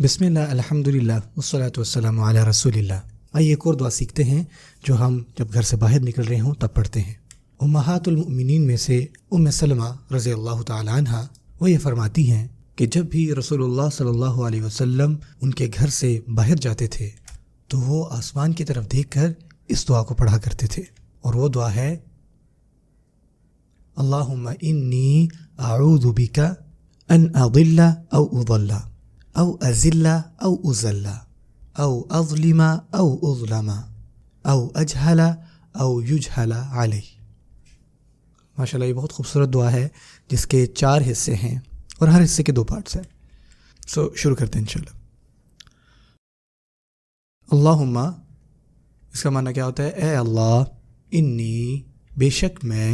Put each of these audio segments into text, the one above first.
بسم اللہ الحمدللہ والصلاۃ والسلام علی رسول اللہ۔ آئیے ایک اور دعا سیکھتے ہیں جو ہم جب گھر سے باہر نکل رہے ہوں تب پڑھتے ہیں۔ امہات المؤمنین میں سے ام سلمہ رضی اللہ تعالی عنہ وہ یہ فرماتی ہیں کہ جب بھی رسول اللہ صلی اللہ علیہ وسلم ان کے گھر سے باہر جاتے تھے تو وہ آسمان کی طرف دیکھ کر اس دعا کو پڑھا کرتے تھے، اور وہ دعا ہے اللہم انی اعوذ بک ان اضل او اضل او ازل او ازل او اظلم او اظلم او اجہل او یجہل علی۔ ماشاءاللہ یہ بہت خوبصورت دعا ہے جس کے 4 حصے ہیں اور ہر حصے کے 2 پارٹس ہیں۔ شروع کرتے ہیں انشاءاللہ۔ اللہم، اس کا معنی کیا ہوتا ہے؟ اے اللہ، انی، بے شک میں،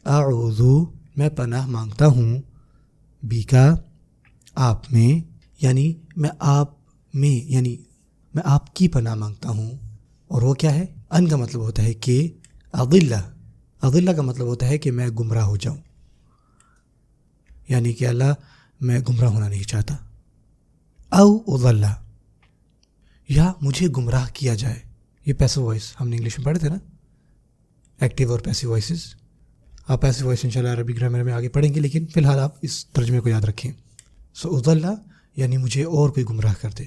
اعوذ، میں پناہ مانگتا ہوں، بیکا، آپ میں، یعنی میں آپ میں، یعنی میں آپ کی پناہ مانگتا ہوں۔ اور وہ کیا ہے؟ ان کا مطلب ہوتا ہے کہ اضلہ کا مطلب ہوتا ہے کہ میں گمراہ ہو جاؤں، یعنی کہ اللہ میں گمراہ ہونا نہیں چاہتا۔ او اضل، یا مجھے گمراہ کیا جائے۔ یہ پیسو وائس ہم نے انگلش میں پڑھے تھے نا، ایکٹیو اور پیسو وائسز۔ آپ پیسو وائس انشاءاللہ عربی گرامر میں آگے پڑھیں گے، لیکن فی الحال آپ اس ترجمے کو یاد رکھیں۔ اضل یعنی مجھے اور کوئی گمراہ کر دے،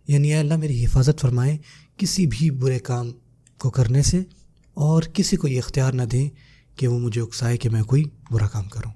یعنی اے اللہ میری حفاظت فرمائے کسی بھی برے کام کو کرنے سے، اور کسی کو یہ اختیار نہ دیں کہ وہ مجھے اکسائے کہ میں کوئی برا کام کروں۔